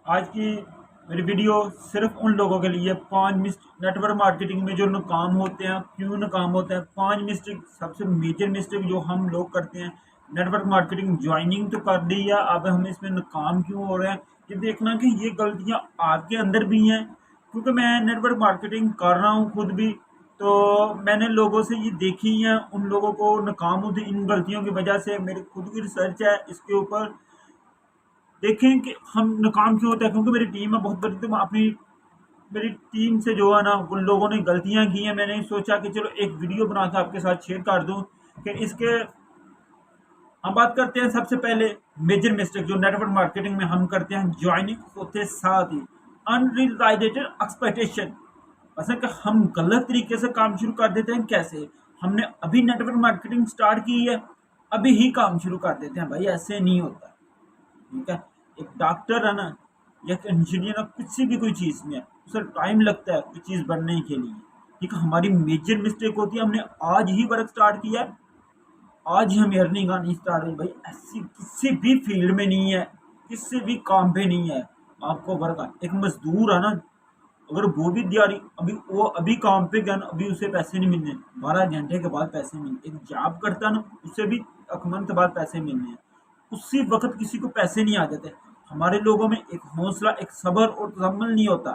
आज की मेरी वीडियो सिर्फ उन लोगों के लिए 5 नेटवर्क मार्केटिंग में जो नाकाम होते हैं, क्यों नाकाम होते हैं, 5 मिस्टेक, सबसे मेजर मिस्टेक जो हम लोग करते हैं। नेटवर्क मार्केटिंग ज्वाइनिंग तो कर दी है, अब हम इसमें नाकाम क्यों हो रहे हैं, ये देखना कि ये गलतियां आपके अंदर भी हैं। क्योंकि मैं नेटवर्क मार्केटिंग कर रहा हूँ खुद भी, तो मैंने लोगों से ये देखी है, उन लोगों को नाकाम होती इन गलतियों की वजह से। मेरी खुद की रिसर्च है इसके ऊपर। देखें कि हम नाकाम क्यों होते हैं, क्योंकि मेरी टीम है बहुत बड़ी, तो मैं अपनी मेरी टीम से जो है ना, उन लोगों ने गलतियां की हैं। मैंने सोचा कि चलो एक वीडियो बना के आपके साथ शेयर कर दूं कि इसके हम बात करते हैं। सबसे पहले मेजर मिस्टेक जो नेटवर्क मार्केटिंग में हम करते हैं, ज्वाइनिंग होते साथ ही अनरिलाइटेड एक्सपेक्टेशन। ऐसा कि हम गलत तरीके से काम शुरू कर देते हैं। कैसे? हमने अभी नेटवर्क मार्केटिंग स्टार्ट की है, अभी ही काम शुरू कर देते हैं। भाई ऐसे नहीं होता, ठीक है। एक डॉक्टर है ना, या एक इंजीनियर है, किसी भी कोई चीज़ में है, उसे टाइम लगता है कोई चीज़ बनने के लिए, ठीक है। हमारी मेजर मिस्टेक होती है, हमने आज ही वर्क स्टार्ट किया है, आज ही हम अर्निंग आनी स्टार्ट हुई। भाई ऐसी किसी भी फील्ड में नहीं है, किसी भी काम पे नहीं है आपको वर्क। एक मजदूर है ना, अगर वो भी दिहाड़ी, अभी वो अभी काम पे गया ना, अभी उसे पैसे नहीं मिलने, 12 घंटे के बाद पैसे मिलने। एक जॉब करता ना, उसे भी एक मंथ बाद पैसे मिलने हैं, उसी वक्त किसी को पैसे नहीं आ जाते। हमारे लोगों में एक हौसला, एक सब्र और तहम्मुल नहीं होता,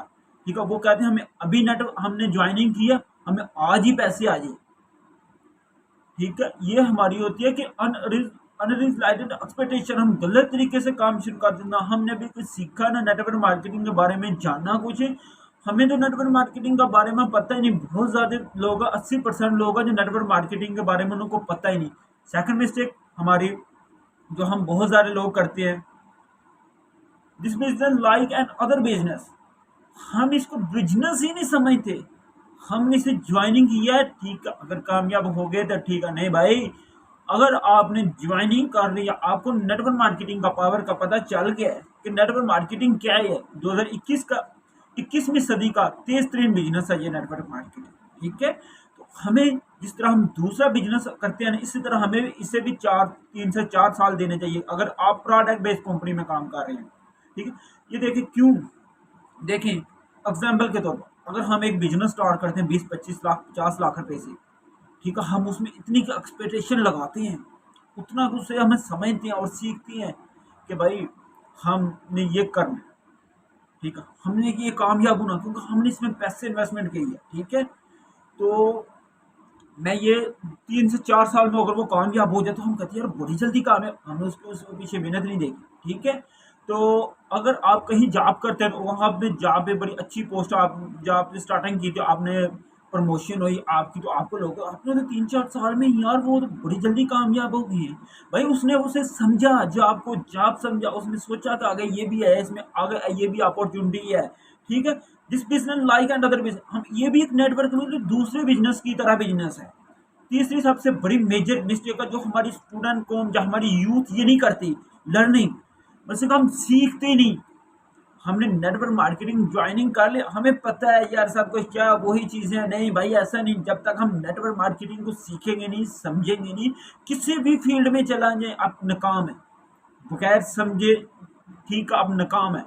ठीक है। वो कहते हैं हमें अभी नेट हमने ज्वाइनिंग किया, हमें आज ही पैसे आ जाए, ठीक है। ये हमारी होती है कि अनरिलाइटेड एक्सपेक्टेशन। हम गलत तरीके से काम शुरू कर देना। हमने अभी कुछ सीखा ना नेटवर्क मार्केटिंग के बारे में, जानना कुछ है, हमें तो नेटवर्क मार्केटिंग के बारे में पता ही नहीं। बहुत ज़्यादा लोग, 80% लोग हैं जो नेटवर्क मार्केटिंग के बारे में उनको पता ही नहीं। सेकंड मिस्टेक हमारी, जो हम बहुत सारे लोग करते हैं, this business like an other business. हम इसको बिजनेस ही नहीं समझते। हमने इसे ज्वाइनिंग किया है, ठीक है, अगर कामयाब हो गए तो ठीक है, नहीं भाई। अगर आपने ज्वाइनिंग कर लिया, आपको नेटवर्क मार्केटिंग का पावर का पता चल गया है कि नेटवर्क मार्केटिंग क्या है, 2021 का, 21वीं सदी का तेज तरीन बिजनेस है ये नेटवर्क मार्केटिंग, ठीक है। तो हमें जिस तरह हम दूसरा बिजनेस करते हैं ना, इसी तरह हमें इसे भी 3 से 4 साल देने चाहिए, अगर आप प्रोडक्ट बेस्ड कंपनी में काम कर रहे हैं, ठीक है। ये देखिए क्यों, देखें एग्जाम्पल के तौर पर, अगर हम एक बिजनेस स्टार्ट करते हैं 20-25 लाख 50 लाख रुपए से, ठीक है, हम उसमें इतनी एक्सपेक्टेशन लगाते हैं, उतना उससे हमें समझते हैं और सीखते हैं कि भाई हमने ये करना है, ठीक है, हमने ये कामयाब होना, क्योंकि हमने इसमें पैसे इन्वेस्टमेंट की है, ठीक है। तो मैं ये 3 से 4 साल में अगर वो कामयाब हो जाए तो हम कहते हैं यार बड़ी जल्दी काम है, हमने उसके पीछे मेहनत नहीं देखी, ठीक है। तो अगर आप कहीं जॉब करते हैं तो वहाँ पे जॉब पे बड़ी अच्छी पोस्ट, आप जॉब से स्टार्टिंग की, तो आपने प्रमोशन हुई आपकी, तो आपको लोग, आपने तो 3-4 साल में यार वो तो बड़ी जल्दी कामयाब हो गई है। भाई उसने उसे समझा, जो आपको जॉब समझा, उसने सोचा कि आगे ये भी है, इसमें आगे ये भी अपॉर्चुनिटी है, ठीक है। This business like and other business, हम ये भी एक नेटवर्क में दूसरे बिजनेस की तरह बिजनेस है। तीसरी सबसे बड़ी मेजर मिस्टेक है जो हमारी स्टूडेंट को, जो हमारी यूथ ये नहीं करती, लर्निंग, बस हम सीखते ही नहीं। हमने नेटवर्क मार्केटिंग ज्वाइनिंग कर लिया, हमें पता है यार सब कुछ क्या वही चीज़ें, नहीं भाई ऐसा नहीं। जब तक हम नेटवर्क मार्केटिंग को सीखेंगे नहीं, समझेंगे नहीं, किसी भी फील्ड में चला जाए आप नाकाम है, बगैर समझे, ठीक है, आप नाकाम है।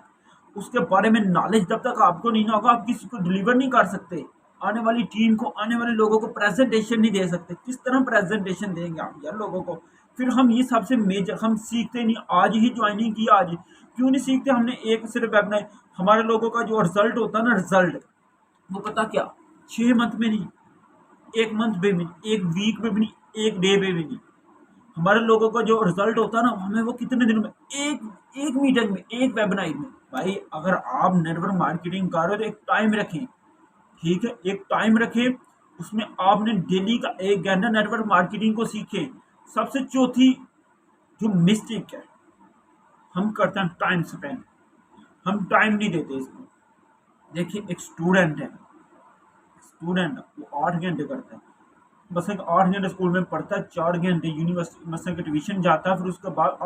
उसके बारे में नॉलेज जब तक आपको नहीं ना होगा, आप किसी को डिलीवर नहीं कर सकते। आने वाली टीम को, आने वाले लोगों को प्रेजेंटेशन नहीं दे सकते। किस तरह प्रेजेंटेशन देंगे आप यार लोगों को? फिर हम ये सबसे मेजर, हम सीखते नहीं। आज ही ज्वाइनिंग की, आज ही क्यों नहीं सीखते? हमने एक सिर्फ अपना, हमारे लोगों का जो रिजल्ट होता है ना, रिजल्ट, वो पता क्या, 6 मंथ में नहीं, एक मंथ में भी नहीं, एक वीक में भी नहीं, एक डे में भी नहीं। हमारे लोगों का जो रिजल्ट होता है ना, हमें वो कितने दिनों में, एक एक मीटिंग में, एक वेबिनार में। भाई अगर आप नेटवर्क मार्केटिंग कर रहे हो तो एक टाइम रखें, ठीक है, एक टाइम रखें, उसमें आपने डेली का 1 घंटा नेटवर्क मार्केटिंग को सीखें। सबसे चौथी जो मिस्टेक है हम करते हैं, टाइम स्पेंड, हम टाइम नहीं देते इसमें। देखिए एक स्टूडेंट है, स्टूडेंट वो 8 घंटे करता है, बस एक 8 घंटे स्कूल में पढ़ता है, 4 घंटे यूनिवर्सिटी मसलन के ट्यूशन जाता है, फिर उसके बाद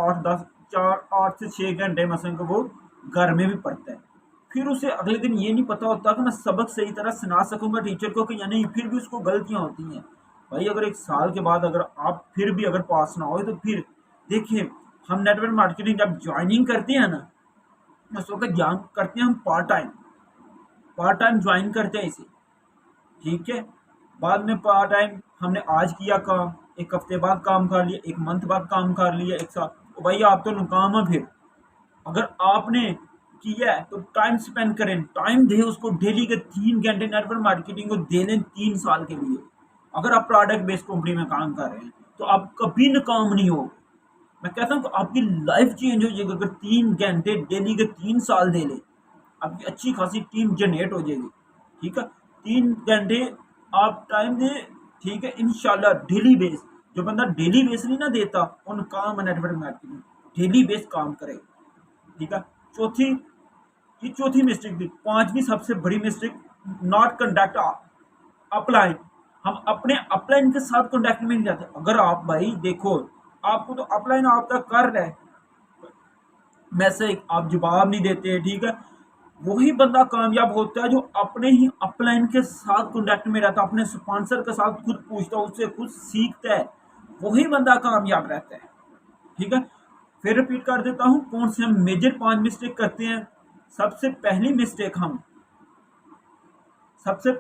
8 से 6 घंटे मसलन को वो घर में भी पढ़ता है। फिर उसे अगले दिन ये नहीं पता होता कि मैं सबक सही तरह सुना सकूंगा टीचर को कि या नहीं, फिर भी उसको गलतियां होती हैं। भाई अगर 1 साल के बाद अगर आप फिर भी अगर पास ना हो तो फिर देखिए, हम नेटवर्क मार्केटिंग जब ज्वाइनिंग करते हैं ना, उस वक्त ज्वाइन करते हैं हम पार्ट टाइम ज्वाइन करते हैं इसे, ठीक है। बाद में पार्ट टाइम हमने आज किया काम, एक हफ्ते बाद काम कर लिया, एक मंथ बाद काम कर लिया, एक साल, तो भाई आप तो नाकाम है। फिर अगर आपने किया है तो टाइम स्पेंड करें, टाइम दे उसको, डेली के 3 घंटे नेटवर्क मार्केटिंग को दे दें 3 साल के लिए। अगर आप प्रोडक्ट बेस्ड कंपनी में काम कर रहे हैं तो आप कभी नाकाम नहीं हो। मैं कहता हूँ कि आपकी लाइफ चेंज हो जाएगी अगर 3 घंटे डेली के 3 साल दे ले, आपकी अच्छी खासी टीम जनरेट हो जाएगी, ठीक है। 3 घंटे आप टाइम दे, ठीक है, इंशाल्लाह डेली बेस। जो बंदा डेली बेस नहीं ना देता उन काम नेटवर्क मार्केटिंग डेली बेस काम करे, ठीक है। चौथी मिस्टेक थी। पांचवी सबसे बड़ी मिस्टेक, नॉट कंडक्ट अपलाइन। हम अपने अपलाइन के साथ कॉन्टैक्ट में नहीं जाते। अगर आप भाई देखो, आपको तो अपलाइन आप तक कर रहे हैं, मैसेज आप जवाब नहीं देते, ठीक है। वही बंदा कामयाब होता है जो अपने ही अपलाइन के साथ कॉन्टैक्ट में रहता है, अपने स्पॉन्सर के साथ खुद पूछता है, उससे खुद सीखता है, वही बंदा कामयाब रहता है, ठीक है। फिर रिपीट कर देता हूँ कौन से हम मेजर 5 मिस्टेक करते हैं। सबसे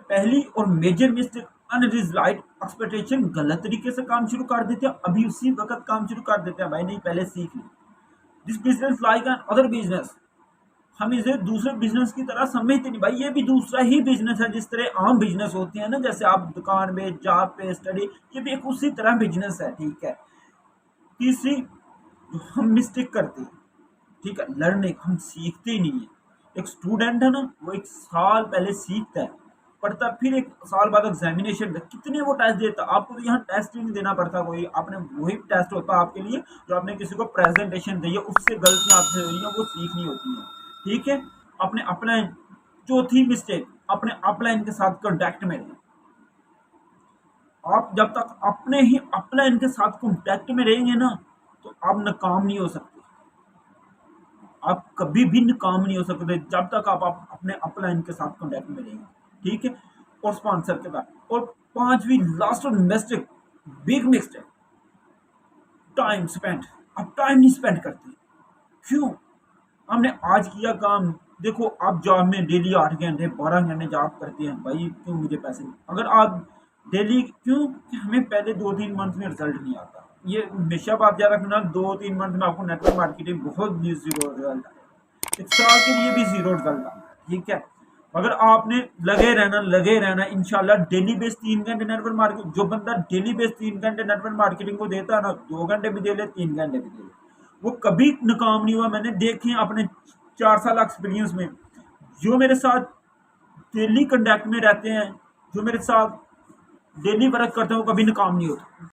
पहली और मेजर मिस्टेक, अनरियलाइज्ड एक्सपेक्टेशन। गलत तरीके से काम शुरू कर देते हैं, अभी उसी वक्त काम शुरू कर देते हैं, भाई नहीं पहले सीख ली। This business like an other business. हम इसे दूसरे बिजनेस की तरह समझते नहीं, भाई ये भी दूसरा ही बिजनेस है। जिस तरह आम बिजनेस होते हैं ना, जैसे आप दुकान में, जॉब पे, स्टडी, ये भी एक उसी तरह बिजनेस है, ठीक है। तीसरी जो हम मिस्टेक करते हैं, ठीक है, लर्निंग, हम सीखते ही नहीं है। एक स्टूडेंट है ना, वो 1 साल पहले सीखता है, पढ़ता, फिर 1 साल बाद एग्जामिनेशन में कितने वो टेस्ट देता। आपको तो यहाँ टेस्ट ही नहीं देना पड़ता कोई, आपने वही टेस्ट होता आपके लिए जो आपने किसी को प्रेजेंटेशन दी है, उससे गलतियां आपसे हुई हैं वो सीखनी होती हैं, ठीक है। अपने अपलाइन। चौथी मिस्टेक, अपने अपलाइन के साथ कॉन्टैक्ट में रहें। आप जब तक अपने ही अपलाइन के साथ कॉन्टैक्ट में रहेंगे ना, तो आप नाकाम नहीं हो सकते। आप कभी भी नाकाम नहीं हो सकते जब तक आप अपने अपलाइन के साथ कॉन्टैक्ट में रहेंगे, ठीक है। और स्पॉन्सर के साथ। और पांचवी last mistake, big mistake, time spend. आप टाइम नहीं स्पेंड करते। क्यों? हमने आज किया काम, देखो आप जॉब में डेली 8 घंटे 12 घंटे जॉब करते हैं, भाई क्यों मुझे पैसे नहीं? अगर आप डेली, क्यों कि हमें पहले 2-3 मंथ में रिजल्ट नहीं आता। ये हमेशा आप याद रखना, 2-3 मंथ में आपको नेटवर्क मार्केटिंग बहुत जीरो रिजल्ट आए, 1 साल के लिए भी जीरो रिजल्ट आता है, ठीक है। अगर आपने लगे रहना इंशाल्लाह डेली बेस 3 घंटे नेटवर्क मार्केटिंग। जो बंदा डेली बेस 3 घंटे नेटवर्क मार्केटिंग को देता है ना, 2 घंटे भी दे ले, 3 घंटे भी दे ले, वो कभी नाकाम नहीं हुआ। मैंने देखे अपने 4 साल एक्सपीरियंस में, जो मेरे साथ डेली कॉन्टैक्ट में रहते हैं, जो मेरे साथ डेली वर्क करते हैं, वो कभी नाकाम नहीं होता।